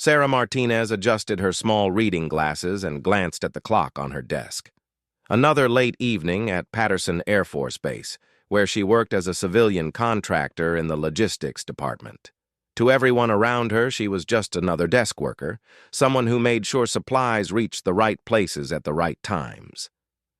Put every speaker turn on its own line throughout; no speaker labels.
Sarah Martinez adjusted her small reading glasses and glanced at the clock on her desk. Another late evening at Patterson Air Force Base, where she worked as a civilian contractor in the logistics department. To everyone around her, she was just another desk worker, someone who made sure supplies reached the right places at the right times.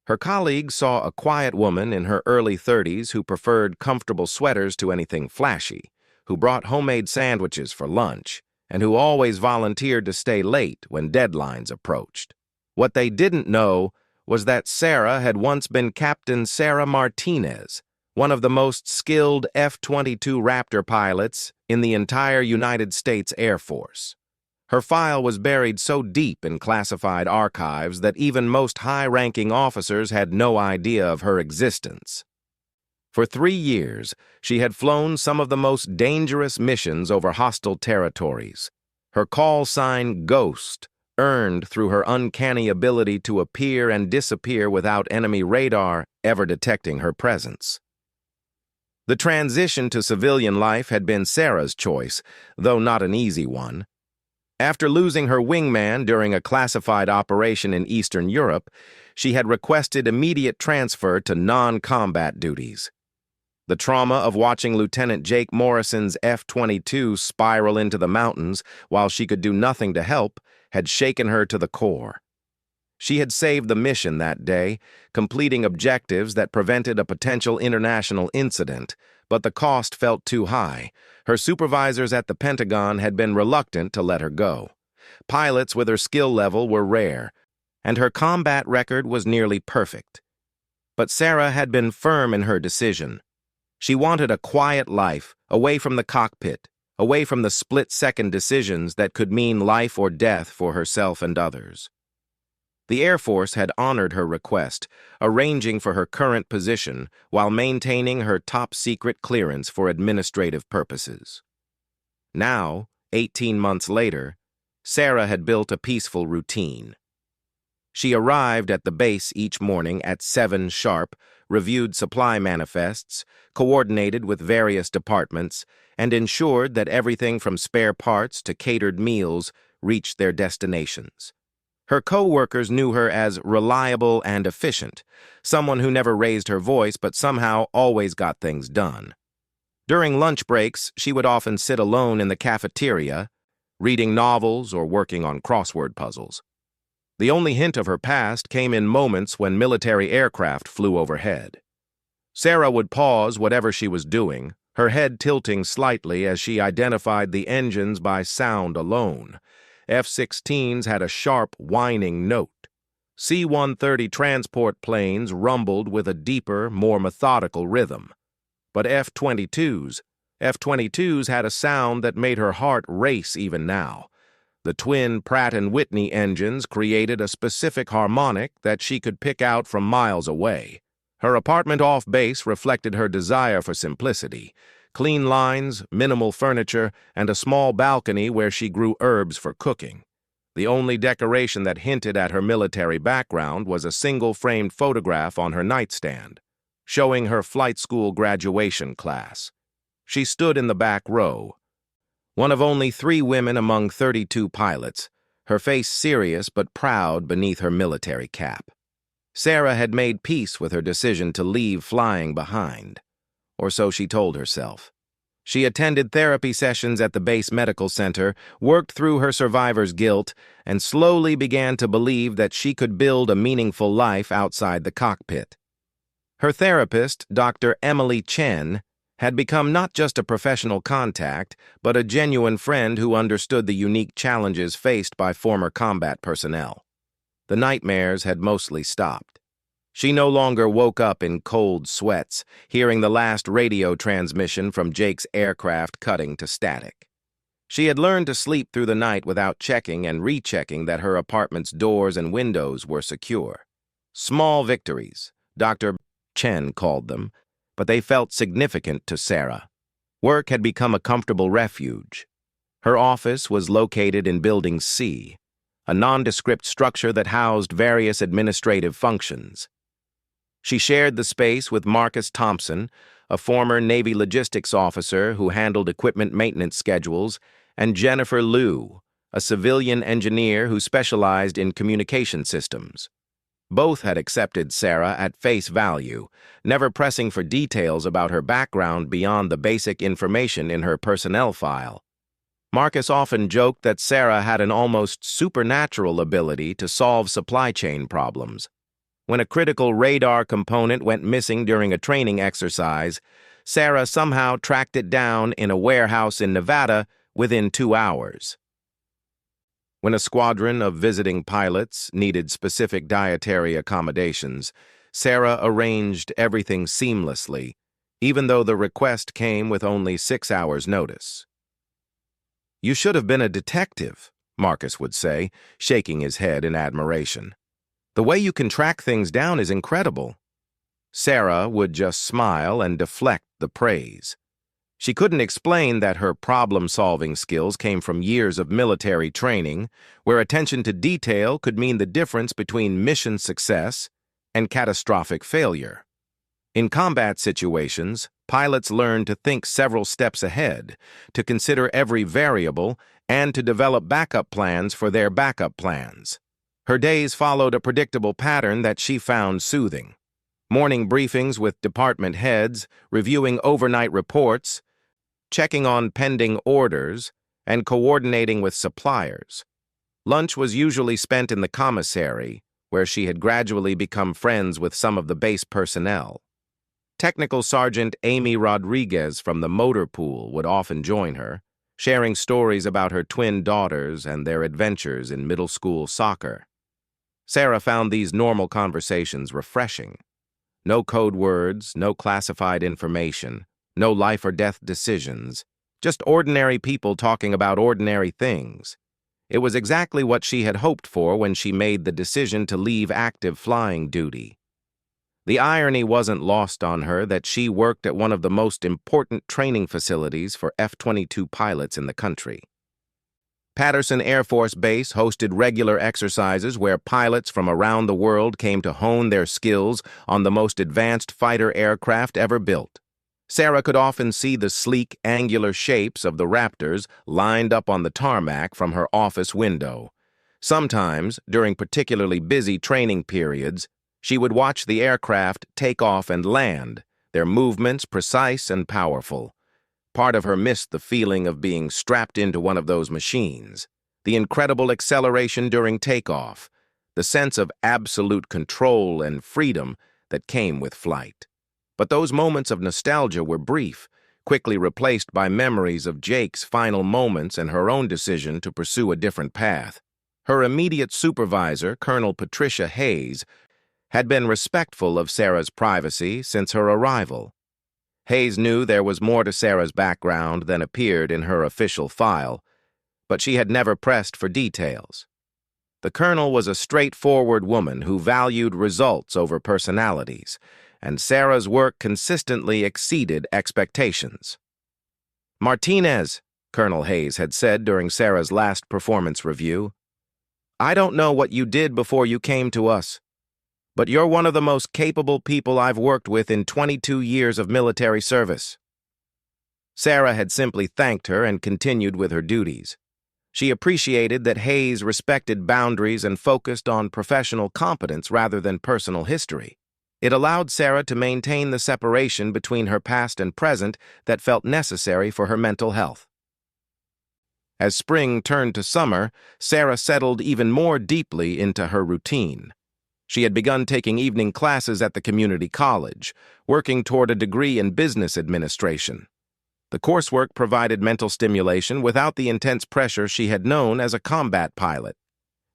Her colleagues saw a quiet woman in her early 30s who preferred comfortable sweaters to anything flashy, who brought homemade sandwiches for lunch, and who always volunteered to stay late when deadlines approached. What they didn't know was that Sarah had once been Captain Sarah Martinez, one of the most skilled F-22 Raptor pilots in the entire United States Air Force. Her file was buried so deep in classified archives that even most high-ranking officers had no idea of her existence. For 3 years, she had flown some of the most dangerous missions over hostile territories. Her call sign, Ghost, earned through her uncanny ability to appear and disappear without enemy radar ever detecting her presence. The transition to civilian life had been Sarah's choice, though not an easy one. After losing her wingman during a classified operation in Eastern Europe, she had requested immediate transfer to non-combat duties. The trauma of watching Lieutenant Jake Morrison's F-22 spiral into the mountains while she could do nothing to help had shaken her to the core. She had saved the mission that day, completing objectives that prevented a potential international incident, but the cost felt too high. Her supervisors at the Pentagon had been reluctant to let her go. Pilots with her skill level were rare, and her combat record was nearly perfect. But Sarah had been firm in her decision. She wanted a quiet life, away from the cockpit, away from the split-second decisions that could mean life or death for herself and others. The Air Force had honored her request, arranging for her current position while maintaining her top-secret clearance for administrative purposes. Now, 18 months later, Sarah had built a peaceful routine. She arrived at the base each morning at 7 sharp, reviewed supply manifests, coordinated with various departments, and ensured that everything from spare parts to catered meals reached their destinations. Her co-workers knew her as reliable and efficient, someone who never raised her voice but somehow always got things done. During lunch breaks, she would often sit alone in the cafeteria, reading novels or working on crossword puzzles. The only hint of her past came in moments when military aircraft flew overhead. Sarah would pause whatever she was doing, her head tilting slightly as she identified the engines by sound alone. F-16s had a sharp, whining note. C-130 transport planes rumbled with a deeper, more methodical rhythm. But F-22s had a sound that made her heart race even now. The twin Pratt & Whitney engines created a specific harmonic that she could pick out from miles away. Her apartment off base reflected her desire for simplicity. Clean lines, minimal furniture, and a small balcony where she grew herbs for cooking. The only decoration that hinted at her military background was a single-framed photograph on her nightstand, showing her flight school graduation class. She stood in the back row, one of only 3 women among 32 pilots, her face serious but proud beneath her military cap. Sarah had made peace with her decision to leave flying behind, or so she told herself. She attended therapy sessions at the base medical center, worked through her survivor's guilt, and slowly began to believe that she could build a meaningful life outside the cockpit. Her therapist, Dr. Emily Chen, had become not just a professional contact, but a genuine friend who understood the unique challenges faced by former combat personnel. The nightmares had mostly stopped. She no longer woke up in cold sweats, hearing the last radio transmission from Jake's aircraft cutting to static. She had learned to sleep through the night without checking and rechecking that her apartment's doors and windows were secure. Small victories, Dr. Chen called them, but they felt significant to Sarah. Work had become a comfortable refuge. Her office was located in Building C, a nondescript structure that housed various administrative functions. She shared the space with Marcus Thompson, a former Navy logistics officer who handled equipment maintenance schedules, and Jennifer Liu, a civilian engineer who specialized in communication systems. Both had accepted Sarah at face value, never pressing for details about her background beyond the basic information in her personnel file. Marcus often joked that Sarah had an almost supernatural ability to solve supply chain problems. When a critical radar component went missing during a training exercise, Sarah somehow tracked it down in a warehouse in Nevada within 2 hours. When a squadron of visiting pilots needed specific dietary accommodations, Sarah arranged everything seamlessly, even though the request came with only 6 hours' notice. "You should have been a detective," Marcus would say, shaking his head in admiration. "The way you can track things down is incredible." Sarah would just smile and deflect the praise. She couldn't explain that her problem-solving skills came from years of military training, where attention to detail could mean the difference between mission success and catastrophic failure. In combat situations, pilots learn to think several steps ahead, to consider every variable, and to develop backup plans for their backup plans. Her days followed a predictable pattern that she found soothing. Morning briefings with department heads, reviewing overnight reports, checking on pending orders, and coordinating with suppliers. Lunch was usually spent in the commissary, where she had gradually become friends with some of the base personnel. Technical Sergeant Amy Rodriguez from the motor pool would often join her, sharing stories about her twin daughters and their adventures in middle school soccer. Sarah found these normal conversations refreshing. No code words, no classified information, no life or death decisions, just ordinary people talking about ordinary things. It was exactly what she had hoped for when she made the decision to leave active flying duty. The irony wasn't lost on her that she worked at one of the most important training facilities for F-22 pilots in the country. Patterson Air Force Base hosted regular exercises where pilots from around the world came to hone their skills on the most advanced fighter aircraft ever built. Sarah could often see the sleek, angular shapes of the Raptors lined up on the tarmac from her office window. Sometimes, during particularly busy training periods, she would watch the aircraft take off and land, their movements precise and powerful. Part of her missed the feeling of being strapped into one of those machines, the incredible acceleration during takeoff, the sense of absolute control and freedom that came with flight. But those moments of nostalgia were brief, quickly replaced by memories of Jake's final moments and her own decision to pursue a different path. Her immediate supervisor, Colonel Patricia Hayes, had been respectful of Sarah's privacy since her arrival. Hayes knew there was more to Sarah's background than appeared in her official file, but she had never pressed for details. The colonel was a straightforward woman who valued results over personalities, and Sarah's work consistently exceeded expectations. "Martinez," Colonel Hayes had said during Sarah's last performance review, "I don't know what you did before you came to us, but you're one of the most capable people I've worked with in 22 years of military service." Sarah had simply thanked her and continued with her duties. She appreciated that Hayes respected boundaries and focused on professional competence rather than personal history. It allowed Sarah to maintain the separation between her past and present that felt necessary for her mental health. As spring turned to summer, Sarah settled even more deeply into her routine. She had begun taking evening classes at the community college, working toward a degree in business administration. The coursework provided mental stimulation without the intense pressure she had known as a combat pilot.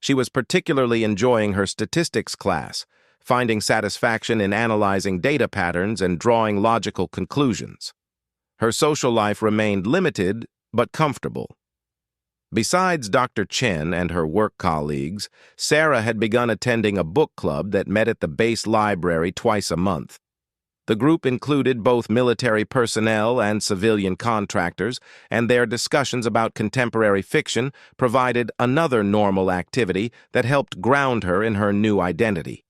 She was particularly enjoying her statistics class, finding satisfaction in analyzing data patterns and drawing logical conclusions. Her social life remained limited but comfortable. Besides Dr. Chen and her work colleagues, Sarah had begun attending a book club that met at the base library twice a month. The group included both military personnel and civilian contractors, and their discussions about contemporary fiction provided another normal activity that helped ground her in her new identity.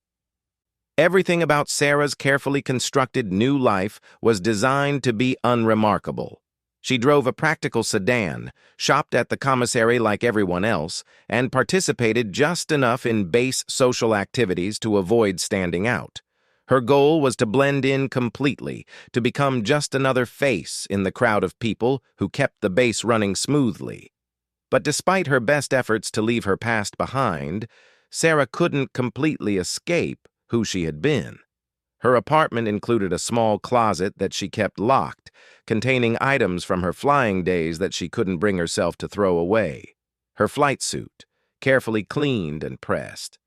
Everything about Sarah's carefully constructed new life was designed to be unremarkable. She drove a practical sedan, shopped at the commissary like everyone else, and participated just enough in base social activities to avoid standing out. Her goal was to blend in completely, to become just another face in the crowd of people who kept the base running smoothly. But despite her best efforts to leave her past behind, Sarah couldn't completely escape who she had been. Her apartment included a small closet that she kept locked, containing items from her flying days that she couldn't bring herself to throw away. Her flight suit, carefully cleaned and pressed.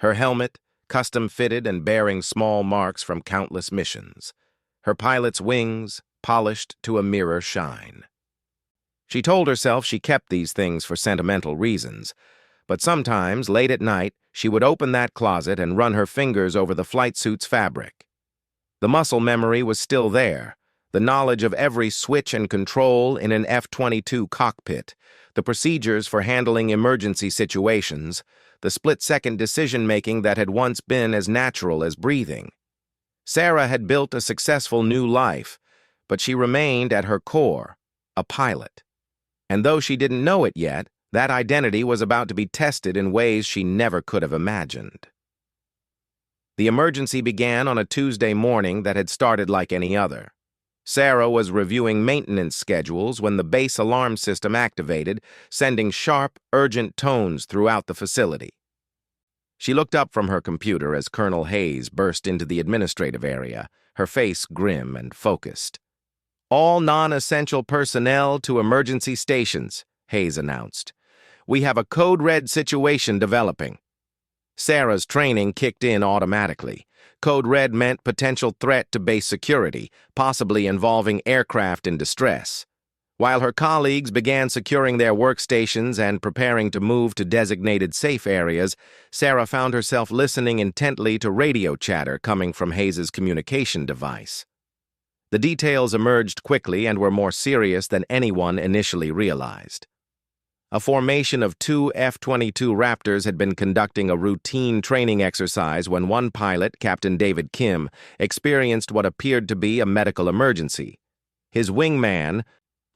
Her helmet, custom-fitted and bearing small marks from countless missions. Her pilot's wings, polished to a mirror shine. She told herself she kept these things for sentimental reasons, but sometimes, late at night, she would open that closet and run her fingers over the flight suit's fabric. The muscle memory was still there, the knowledge of every switch and control in an F-22 cockpit, the procedures for handling emergency situations, the split-second decision-making that had once been as natural as breathing. Sarah had built a successful new life, but she remained at her core a pilot. And though she didn't know it yet, that identity was about to be tested in ways she never could have imagined. The emergency began on a Tuesday morning that had started like any other. Sarah was reviewing maintenance schedules when the base alarm system activated, sending sharp, urgent tones throughout the facility. She looked up from her computer as Colonel Hayes burst into the administrative area, her face grim and focused. "All non-essential personnel to emergency stations," Hayes announced. "We have a code red situation developing." Sarah's training kicked in automatically. Code red meant potential threat to base security, possibly involving aircraft in distress. While her colleagues began securing their workstations and preparing to move to designated safe areas, Sarah found herself listening intently to radio chatter coming from Hayes's communication device. The details emerged quickly and were more serious than anyone initially realized. A formation of 2 F-22 Raptors had been conducting a routine training exercise when one pilot, Captain David Kim, experienced what appeared to be a medical emergency. His wingman,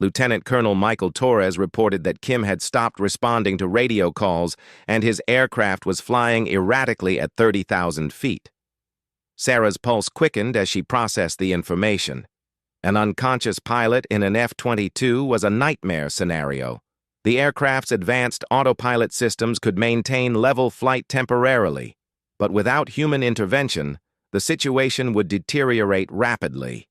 Lieutenant Colonel Michael Torres, reported that Kim had stopped responding to radio calls and his aircraft was flying erratically at 30,000 feet. Sarah's pulse quickened as she processed the information. An unconscious pilot in an F-22 was a nightmare scenario. The aircraft's advanced autopilot systems could maintain level flight temporarily, but without human intervention, the situation would deteriorate rapidly.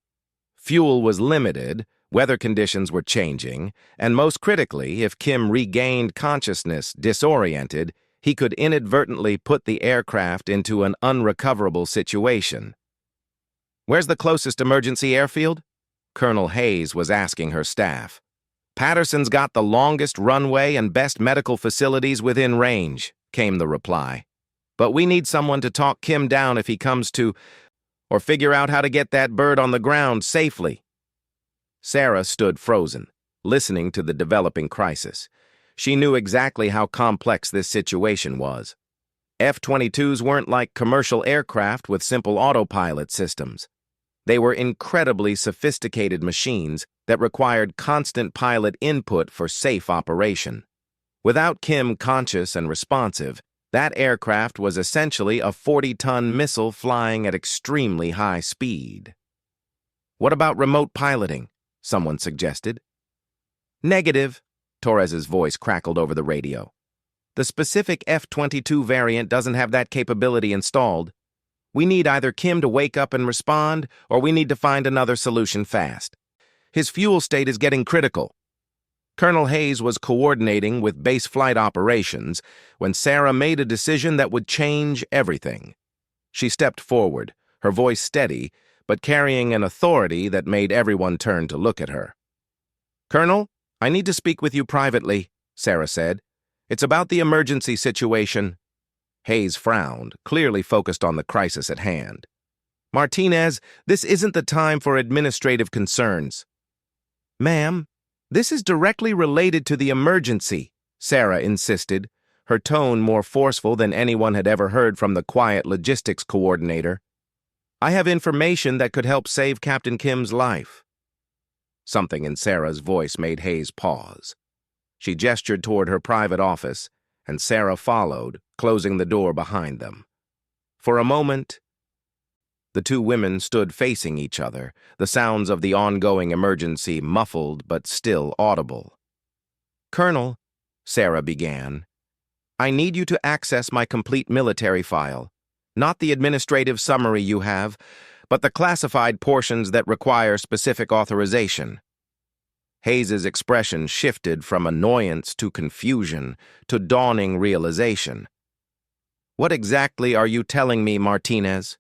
Fuel was limited, weather conditions were changing, and most critically, if Kim regained consciousness disoriented, he could inadvertently put the aircraft into an unrecoverable situation. "Where's the closest emergency airfield?" Colonel Hayes was asking her staff. "Patterson's got the longest runway and best medical facilities within range," came the reply. "But we need someone to talk Kim down if he comes to, or figure out how to get that bird on the ground safely." Sarah stood frozen, listening to the developing crisis. She knew exactly how complex this situation was. F-22s weren't like commercial aircraft with simple autopilot systems. They were incredibly sophisticated machines that required constant pilot input for safe operation. Without Kim conscious and responsive, that aircraft was essentially a 40-ton missile flying at extremely high speed. "What about remote piloting?" someone suggested. "Negative," Torres's voice crackled over the radio. "The specific F-22 variant doesn't have that capability installed. We need either Kim to wake up and respond, or we need to find another solution fast. His fuel state is getting critical." Colonel Hayes was coordinating with base flight operations when Sarah made a decision that would change everything. She stepped forward, her voice steady, but carrying an authority that made everyone turn to look at her. "Colonel, I need to speak with you privately," Sarah said. "It's about the emergency situation." Hayes frowned, clearly focused on the crisis at hand. "Martinez, this isn't the time for administrative concerns." "Ma'am, this is directly related to the emergency," Sarah insisted, her tone more forceful than anyone had ever heard from the quiet logistics coordinator. "I have information that could help save Captain Kim's life." Something in Sarah's voice made Hayes pause. She gestured toward her private office, and Sarah followed, closing the door behind them. For a moment, the two women stood facing each other, the sounds of the ongoing emergency muffled but still audible. "Colonel," Sarah began, "I need you to access my complete military file. Not the administrative summary you have, but the classified portions that require specific authorization." Hayes's expression shifted from annoyance to confusion to dawning realization. "What exactly are you telling me, Martinez?"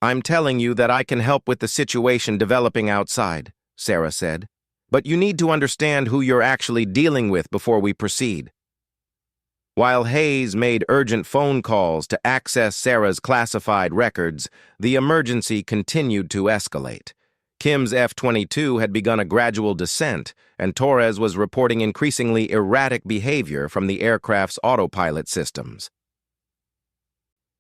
"I'm telling you that I can help with the situation developing outside," Sarah said. "But you need to understand who you're actually dealing with before we proceed." While Hayes made urgent phone calls to access Sarah's classified records, the emergency continued to escalate. Kim's F-22 had begun a gradual descent, and Torres was reporting increasingly erratic behavior from the aircraft's autopilot systems.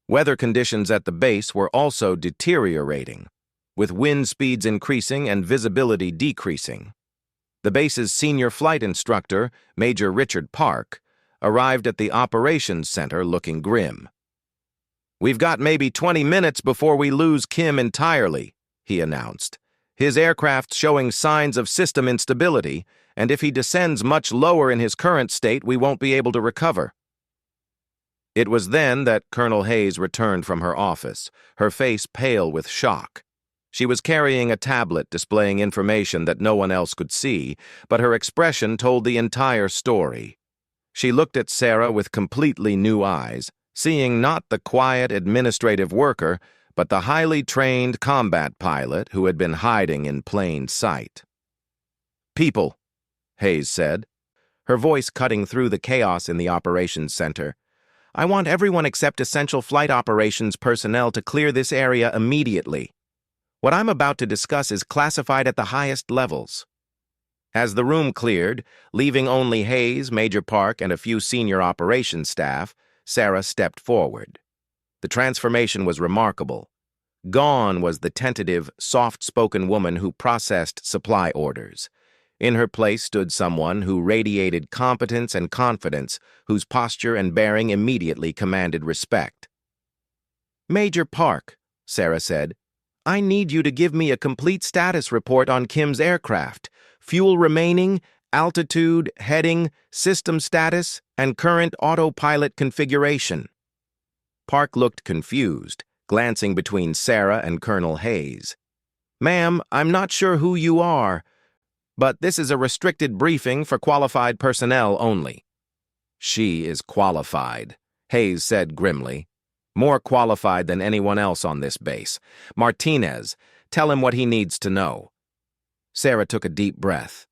Weather conditions at the base were also deteriorating, with wind speeds increasing and visibility decreasing. The base's senior flight instructor, Major Richard Park, arrived at the operations center looking grim. "We've got maybe 20 minutes before we lose Kim entirely," he announced. "His aircraft's showing signs of system instability, and if he descends much lower in his current state, we won't be able to recover." It was then that Colonel Hayes returned from her office, her face pale with shock. She was carrying a tablet displaying information that no one else could see, but her expression told the entire story. She looked at Sarah with completely new eyes, seeing not the quiet administrative worker, but the highly trained combat pilot who had been hiding in plain sight. "People," Hayes said, her voice cutting through the chaos in the operations center. "I want everyone except essential flight operations personnel to clear this area immediately. What I'm about to discuss is classified at the highest levels." As the room cleared, leaving only Hayes, Major Park, and a few senior operations staff, Sarah stepped forward. The transformation was remarkable. Gone was the tentative, soft-spoken woman who processed supply orders. In her place stood someone who radiated competence and confidence, whose posture and bearing immediately commanded respect. "Major Park," Sarah said, "I need you to give me a complete status report on Kim's aircraft. Fuel remaining, altitude, heading, system status, and current autopilot configuration." Park looked confused, glancing between Sarah and Colonel Hayes. "Ma'am, I'm not sure who you are, but this is a restricted briefing for qualified personnel only." "She is qualified," Hayes said grimly. "More qualified than anyone else on this base. Martinez, tell him what he needs to know." Sarah took a deep breath.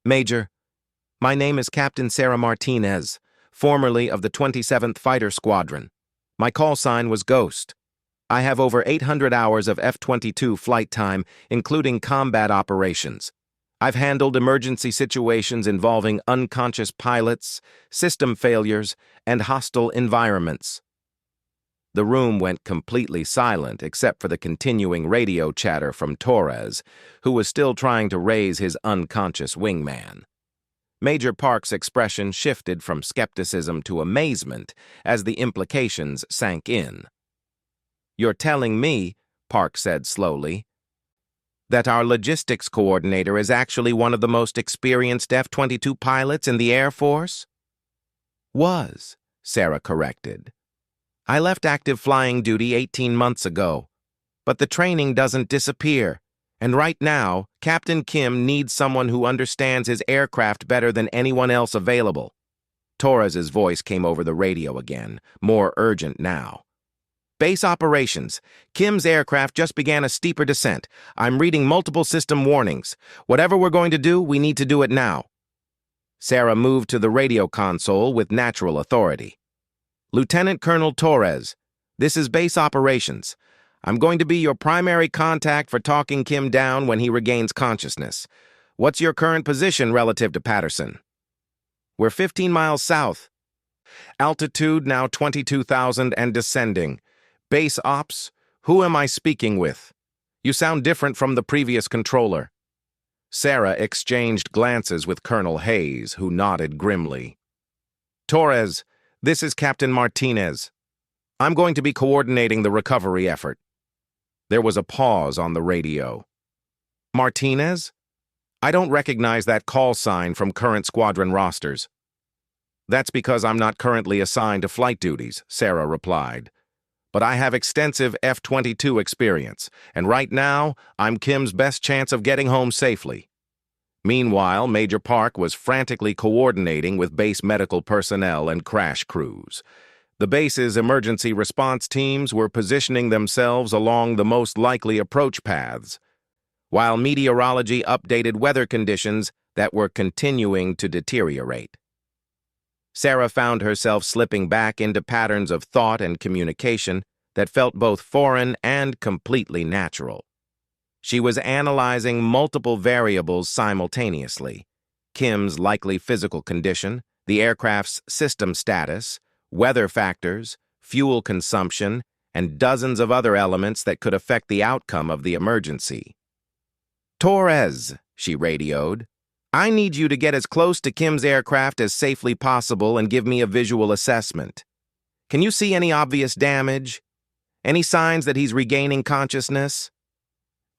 "Major, my name is Captain Sarah Martinez, formerly of the 27th Fighter Squadron. My call sign was Ghost. I have over 800 hours of F-22 flight time, including combat operations. I've handled emergency situations involving unconscious pilots, system failures, and hostile environments." The room went completely silent except for the continuing radio chatter from Torres, who was still trying to raise his unconscious wingman. Major Park's expression shifted from skepticism to amazement as the implications sank in. "You're telling me," Park said slowly, "that our logistics coordinator is actually one of the most experienced F-22 pilots in the Air Force?" "Was," Sarah corrected. "I left active flying duty 18 months ago. But the training doesn't disappear, and right now, Captain Kim needs someone who understands his aircraft better than anyone else available." Torres's voice came over the radio again, more urgent now. "Base operations. Kim's aircraft just began a steeper descent. I'm reading multiple system warnings. Whatever we're going to do, we need to do it now." Sarah moved to the radio console with natural authority. "Lieutenant Colonel Torres, this is base operations. I'm going to be your primary contact for talking Kim down when he regains consciousness. What's your current position relative to Patterson?" "We're 15 miles south. Altitude now 22,000 and descending. Base ops, who am I speaking with? You sound different from the previous controller." Sarah exchanged glances with Colonel Hayes, who nodded grimly. "Torres, this is Captain Martinez. I'm going to be coordinating the recovery effort." There was a pause on the radio. "Martinez? I don't recognize that call sign from current squadron rosters." "That's because I'm not currently assigned to flight duties," Sarah replied. "But I have extensive F-22 experience, and right now, I'm Kim's best chance of getting home safely." Meanwhile, Major Park was frantically coordinating with base medical personnel and crash crews. The base's emergency response teams were positioning themselves along the most likely approach paths, while meteorology updated weather conditions that were continuing to deteriorate. Sarah found herself slipping back into patterns of thought and communication that felt both foreign and completely natural. She was analyzing multiple variables simultaneously: Kim's likely physical condition, the aircraft's system status, weather factors, fuel consumption, and dozens of other elements that could affect the outcome of the emergency. "Torres," she radioed, "I need you to get as close to Kim's aircraft as safely possible and give me a visual assessment. Can you see any obvious damage? Any signs that he's regaining consciousness?"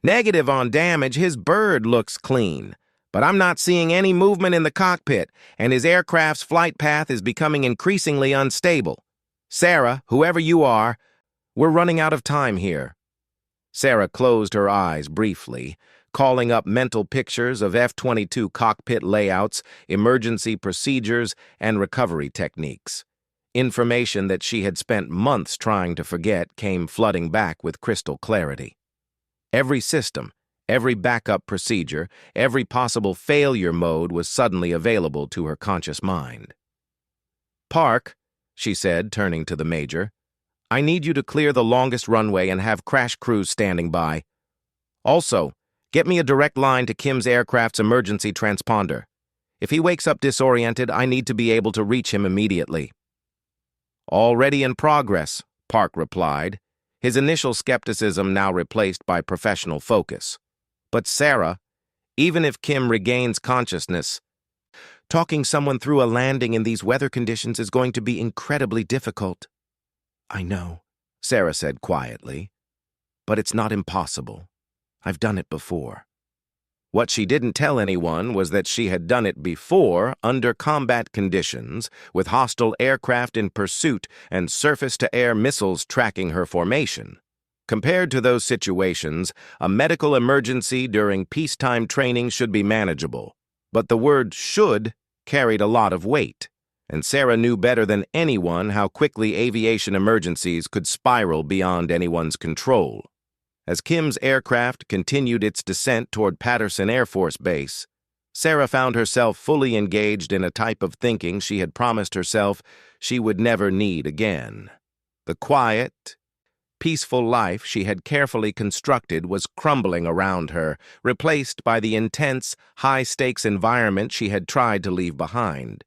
"Negative on damage. His bird looks clean. But I'm not seeing any movement in the cockpit, and his aircraft's flight path is becoming increasingly unstable. Sarah, whoever you are, we're running out of time here." Sarah closed her eyes briefly, calling up mental pictures of F-22 cockpit layouts, emergency procedures, and recovery techniques. Information that she had spent months trying to forget came flooding back with crystal clarity. Every system, every backup procedure, every possible failure mode was suddenly available to her conscious mind. "Park," she said, turning to the major, "I need you to clear the longest runway and have crash crews standing by. Also, get me a direct line to Kim's aircraft's emergency transponder. If he wakes up disoriented, I need to be able to reach him immediately." "Already in progress," Park replied, his initial skepticism now replaced by professional focus. "But Sarah, even if Kim regains consciousness, talking someone through a landing in these weather conditions is going to be incredibly difficult." "I know," Sarah said quietly, "but it's not impossible. I've done it before." What she didn't tell anyone was that she had done it before under combat conditions, with hostile aircraft in pursuit and surface-to-air missiles tracking her formation. Compared to those situations, a medical emergency during peacetime training should be manageable. But the word "should" carried a lot of weight, and Sarah knew better than anyone how quickly aviation emergencies could spiral beyond anyone's control. As Kim's aircraft continued its descent toward Patterson Air Force Base, Sarah found herself fully engaged in a type of thinking she had promised herself she would never need again. The quiet, peaceful life she had carefully constructed was crumbling around her, replaced by the intense, high-stakes environment she had tried to leave behind.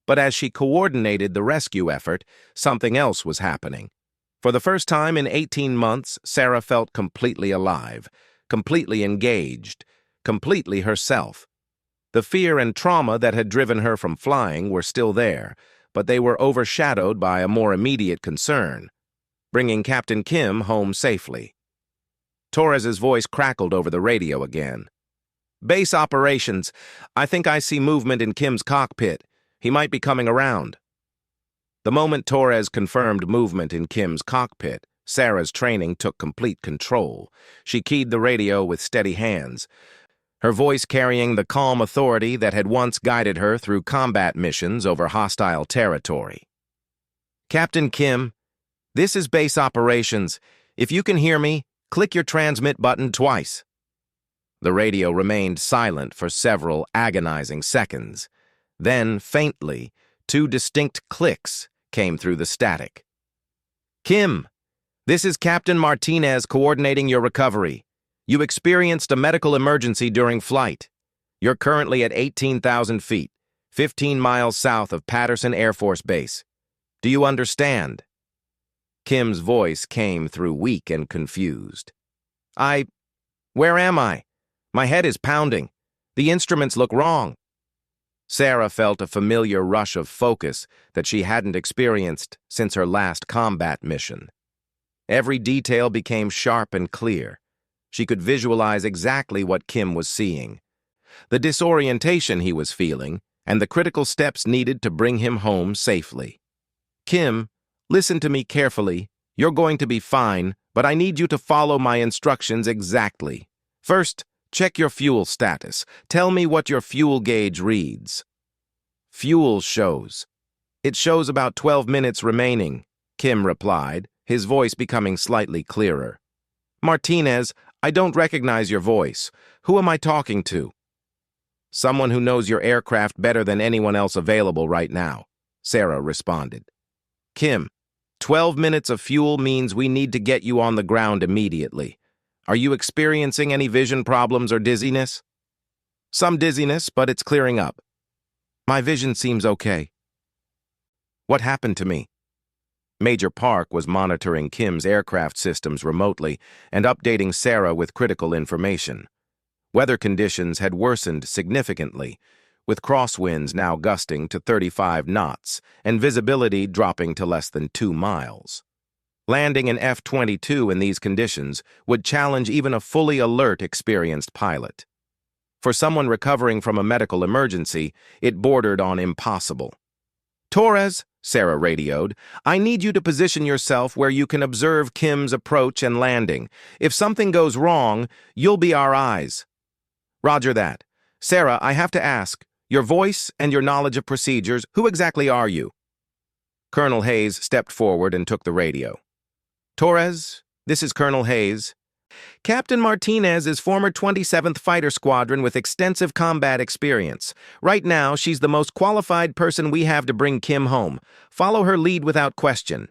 But as she coordinated the rescue effort, something else was happening. For the first time in 18 months, Sarah felt completely alive, completely engaged, completely herself. The fear and trauma that had driven her from flying were still there, but they were overshadowed by a more immediate concern: bringing Captain Kim home safely. Torres's voice crackled over the radio again. "Base operations. I think I see movement in Kim's cockpit. He might be coming around." The moment Torres confirmed movement in Kim's cockpit, Sarah's training took complete control. She keyed the radio with steady hands, her voice carrying the calm authority that had once guided her through combat missions over hostile territory. "Captain Kim, this is base operations. If you can hear me, click your transmit button twice." The radio remained silent for several agonizing seconds. Then, faintly, two distinct clicks came through the static. "Kim, this is Captain Martinez coordinating your recovery. You experienced a medical emergency during flight. You're currently at 18,000 feet, 15 miles south of Patterson Air Force Base. Do you understand?" Kim's voice came through weak and confused. Where am I? My head is pounding. The instruments look wrong. Sarah felt a familiar rush of focus that she hadn't experienced since her last combat mission. Every detail became sharp and clear. She could visualize exactly what Kim was seeing, the disorientation he was feeling, and the critical steps needed to bring him home safely. Kim, listen to me carefully. You're going to be fine, but I need you to follow my instructions exactly. First, check your fuel status. Tell me what your fuel gauge reads. Fuel shows. It shows about 12 minutes remaining, Kim replied, his voice becoming slightly clearer. Martinez, I don't recognize your voice. Who am I talking to? Someone who knows your aircraft better than anyone else available right now, Sarah responded. Kim, 12 minutes of fuel means we need to get you on the ground immediately. Are you experiencing any vision problems or dizziness? Some dizziness, but it's clearing up. My vision seems okay. What happened to me? Major Park was monitoring Kim's aircraft systems remotely and updating Sarah with critical information. Weather conditions had worsened significantly, with crosswinds now gusting to 35 knots and visibility dropping to less than 2 miles. Landing an F-22 in these conditions would challenge even a fully alert, experienced pilot. For someone recovering from a medical emergency, it bordered on impossible. Torres, Sarah radioed, I need you to position yourself where you can observe Kim's approach and landing. If something goes wrong, you'll be our eyes. Roger that. Sarah, I have to ask, your voice and your knowledge of procedures, who exactly are you? Colonel Hayes stepped forward and took the radio. Torres, this is Colonel Hayes. Captain Martinez is former 27th Fighter Squadron with extensive combat experience. Right now, she's the most qualified person we have to bring Kim home. Follow her lead without question.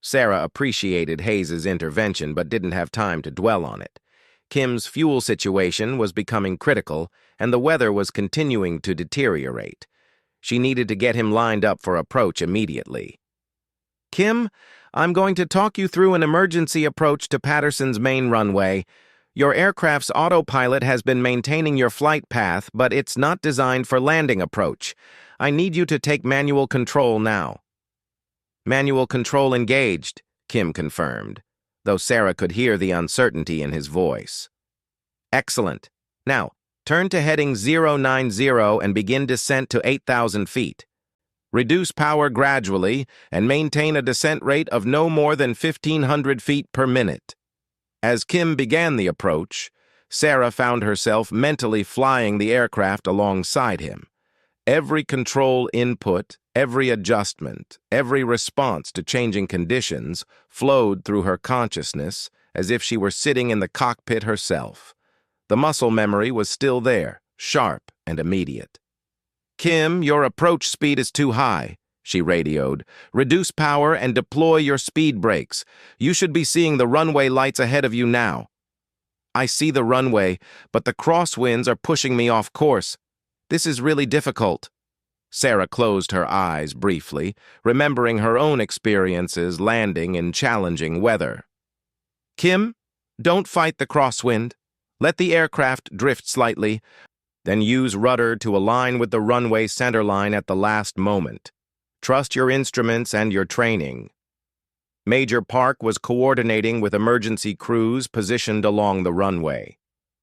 Sarah appreciated Hayes's intervention but didn't have time to dwell on it. Kim's fuel situation was becoming critical, and the weather was continuing to deteriorate. She needed to get him lined up for approach immediately. Kim, I'm going to talk you through an emergency approach to Patterson's main runway. Your aircraft's autopilot has been maintaining your flight path, but it's not designed for landing approach. I need you to take manual control now. Manual control engaged, Kim confirmed, though Sarah could hear the uncertainty in his voice. Excellent. Now, turn to heading 090 and begin descent to 8,000 feet. Reduce power gradually and maintain a descent rate of no more than 1,500 feet per minute. As Kim began the approach, Sarah found herself mentally flying the aircraft alongside him. Every control input, every adjustment, every response to changing conditions flowed through her consciousness as if she were sitting in the cockpit herself. The muscle memory was still there, sharp and immediate. Kim, your approach speed is too high, she radioed. Reduce power and deploy your speed brakes. You should be seeing the runway lights ahead of you now. I see the runway, but the crosswinds are pushing me off course. This is really difficult. Sarah closed her eyes briefly, remembering her own experiences landing in challenging weather. Kim, don't fight the crosswind. Let the aircraft drift slightly, then use rudder to align with the runway centerline at the last moment. Trust your instruments and your training. Major Park was coordinating with emergency crews positioned along the runway.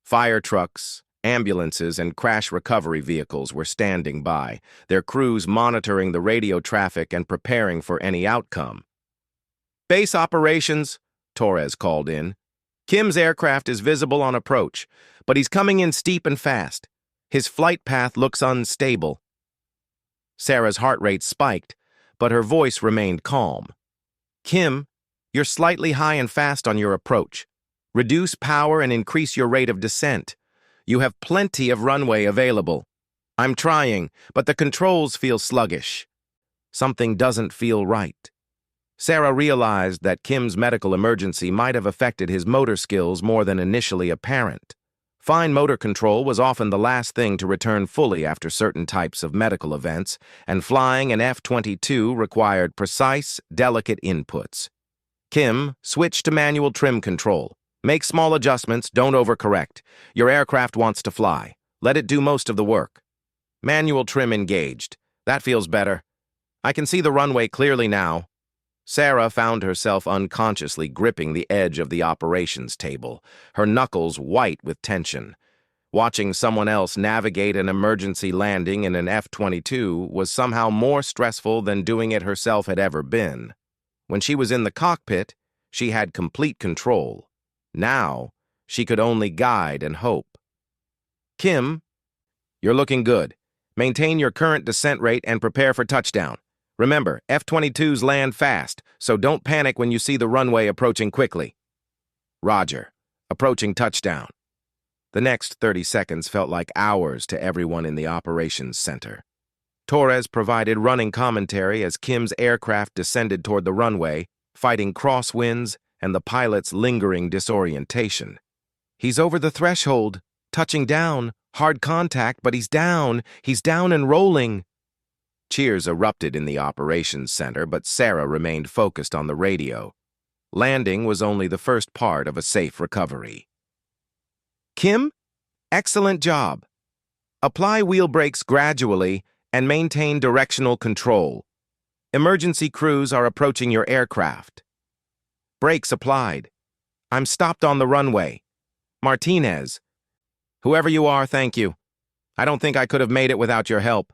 Fire trucks, ambulances, and crash recovery vehicles were standing by, their crews monitoring the radio traffic and preparing for any outcome. Base operations, Torres called in. Kim's aircraft is visible on approach, but he's coming in steep and fast. His flight path looks unstable. Sarah's heart rate spiked, but her voice remained calm. Kim, you're slightly high and fast on your approach. Reduce power and increase your rate of descent. You have plenty of runway available. I'm trying, but the controls feel sluggish. Something doesn't feel right. Sarah realized that Kim's medical emergency might have affected his motor skills more than initially apparent. Fine motor control was often the last thing to return fully after certain types of medical events, and flying an F-22 required precise, delicate inputs. Kim, switch to manual trim control. Make small adjustments, don't overcorrect. Your aircraft wants to fly. Let it do most of the work. Manual trim engaged. That feels better. I can see the runway clearly now. Sarah found herself unconsciously gripping the edge of the operations table, her knuckles white with tension. Watching someone else navigate an emergency landing in an F-22 was somehow more stressful than doing it herself had ever been. When she was in the cockpit, she had complete control. Now, she could only guide and hope. Kim, you're looking good. Maintain your current descent rate and prepare for touchdown. Remember, F-22s land fast, so don't panic when you see the runway approaching quickly. Roger. Approaching touchdown. The next 30 seconds felt like hours to everyone in the operations center. Torres provided running commentary as Kim's aircraft descended toward the runway, fighting crosswinds and the pilot's lingering disorientation. He's over the threshold, touching down, hard contact, but he's down and rolling. Cheers erupted in the operations center, but Sarah remained focused on the radio. Landing was only the first part of a safe recovery. Kim, excellent job. Apply wheel brakes gradually and maintain directional control. Emergency crews are approaching your aircraft. Brakes applied. I'm stopped on the runway. Martinez. Whoever you are, thank you. I don't think I could have made it without your help.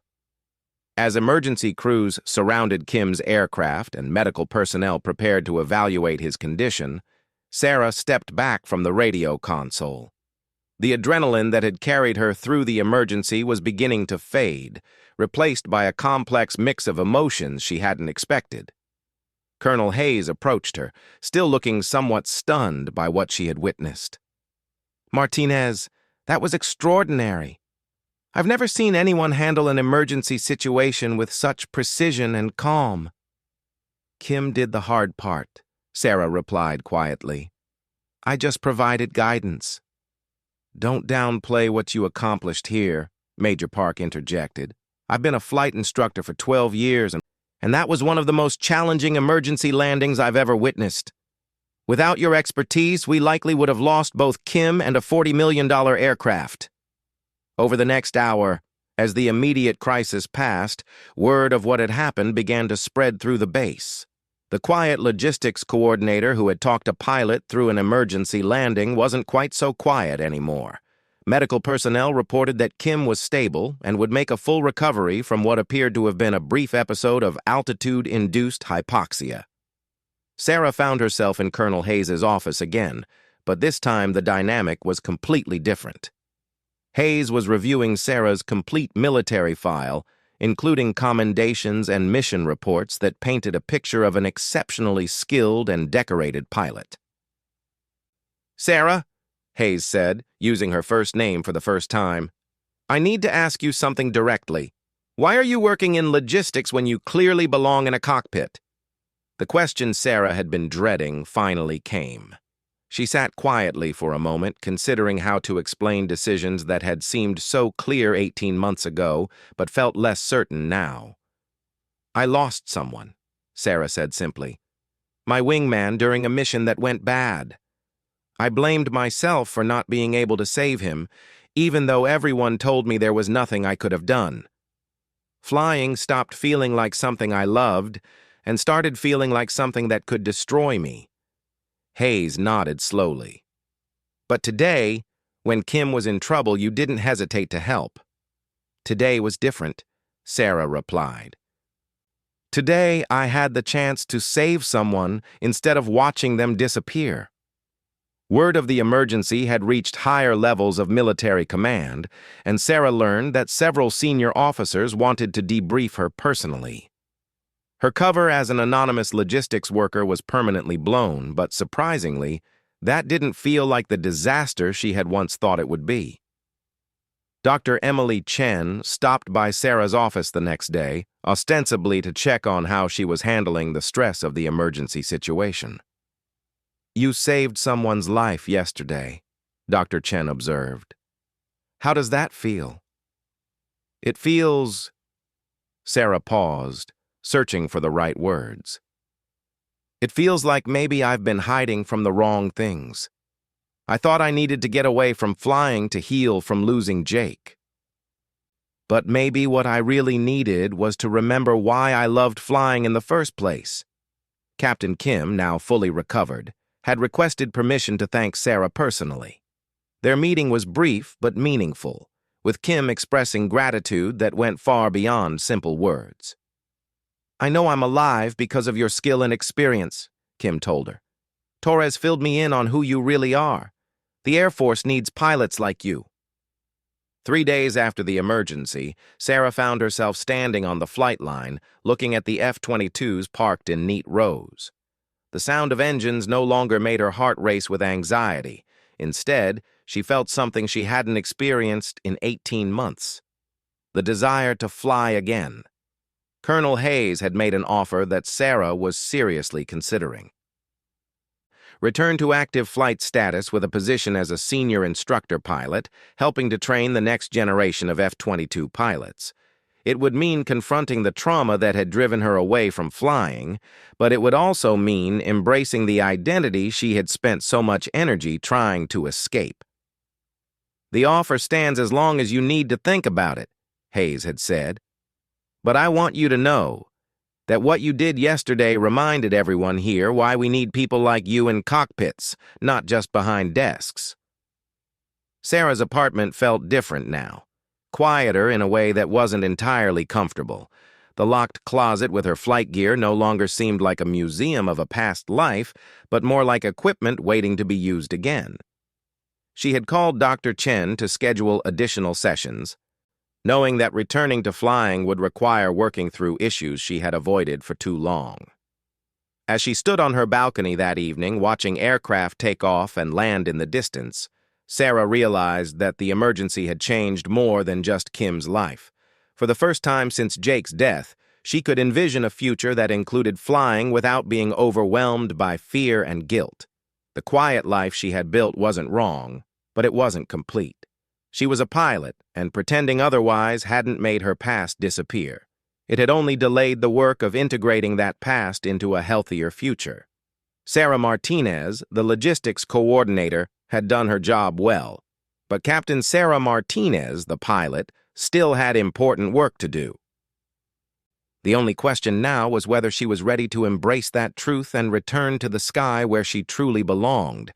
As emergency crews surrounded Kim's aircraft and medical personnel prepared to evaluate his condition, Sarah stepped back from the radio console. The adrenaline that had carried her through the emergency was beginning to fade, replaced by a complex mix of emotions she hadn't expected. Colonel Hayes approached her, still looking somewhat stunned by what she had witnessed. Martinez, that was extraordinary. I've never seen anyone handle an emergency situation with such precision and calm. Kim did the hard part, Sarah replied quietly. I just provided guidance. Don't downplay what you accomplished here, Major Park interjected. I've been a flight instructor for 12 years, and that was one of the most challenging emergency landings I've ever witnessed. Without your expertise, we likely would have lost both Kim and a $40 million aircraft. Over the next hour, as the immediate crisis passed, word of what had happened began to spread through the base. The quiet logistics coordinator who had talked a pilot through an emergency landing wasn't quite so quiet anymore. Medical personnel reported that Kim was stable and would make a full recovery from what appeared to have been a brief episode of altitude-induced hypoxia. Sarah found herself in Colonel Hayes' office again, but this time the dynamic was completely different. Hayes was reviewing Sarah's complete military file, including commendations and mission reports that painted a picture of an exceptionally skilled and decorated pilot. Sarah, Hayes said, using her first name for the first time, I need to ask you something directly. Why are you working in logistics when you clearly belong in a cockpit? The question Sarah had been dreading finally came. She sat quietly for a moment, considering how to explain decisions that had seemed so clear 18 months ago, but felt less certain now. I lost someone, Sarah said simply. My wingman during a mission that went bad. I blamed myself for not being able to save him, even though everyone told me there was nothing I could have done. Flying stopped feeling like something I loved, and started feeling like something that could destroy me. Hayes nodded slowly. But today, when Kim was in trouble, you didn't hesitate to help. Today was different, Sarah replied. Today, I had the chance to save someone instead of watching them disappear. Word of the emergency had reached higher levels of military command, and Sarah learned that several senior officers wanted to debrief her personally. Her cover as an anonymous logistics worker was permanently blown, but surprisingly, that didn't feel like the disaster she had once thought it would be. Dr. Emily Chen stopped by Sarah's office the next day, ostensibly to check on how she was handling the stress of the emergency situation. You saved someone's life yesterday, Dr. Chen observed. How does that feel? It feels... Sarah paused, searching for the right words. It feels like maybe I've been hiding from the wrong things. I thought I needed to get away from flying to heal from losing Jake. But maybe what I really needed was to remember why I loved flying in the first place. Captain Kim, now fully recovered, had requested permission to thank Sarah personally. Their meeting was brief but meaningful, with Kim expressing gratitude that went far beyond simple words. "I know I'm alive because of your skill and experience," Kim told her. "Torres filled me in on who you really are. The Air Force needs pilots like you." 3 days after the emergency, Sarah found herself standing on the flight line, looking at the F-22s parked in neat rows. The sound of engines no longer made her heart race with anxiety. Instead, she felt something she hadn't experienced in 18 months. The desire to fly again. Colonel Hayes had made an offer that Sarah was seriously considering. Return to active flight status with a position as a senior instructor pilot, helping to train the next generation of F-22 pilots. It would mean confronting the trauma that had driven her away from flying, but it would also mean embracing the identity she had spent so much energy trying to escape. "The offer stands as long as you need to think about it," Hayes had said. "But I want you to know that what you did yesterday reminded everyone here why we need people like you in cockpits, not just behind desks." Sarah's apartment felt different now, quieter in a way that wasn't entirely comfortable. The locked closet with her flight gear no longer seemed like a museum of a past life, but more like equipment waiting to be used again. She had called Dr. Chen to schedule additional sessions, knowing that returning to flying would require working through issues she had avoided for too long. As she stood on her balcony that evening, watching aircraft take off and land in the distance, Sarah realized that the emergency had changed more than just Kim's life. For the first time since Jake's death, she could envision a future that included flying without being overwhelmed by fear and guilt. The quiet life she had built wasn't wrong, but it wasn't complete. She was a pilot, and pretending otherwise hadn't made her past disappear. It had only delayed the work of integrating that past into a healthier future. Sarah Martinez, the logistics coordinator, had done her job well, but Captain Sarah Martinez, the pilot, still had important work to do. The only question now was whether she was ready to embrace that truth and return to the sky where she truly belonged,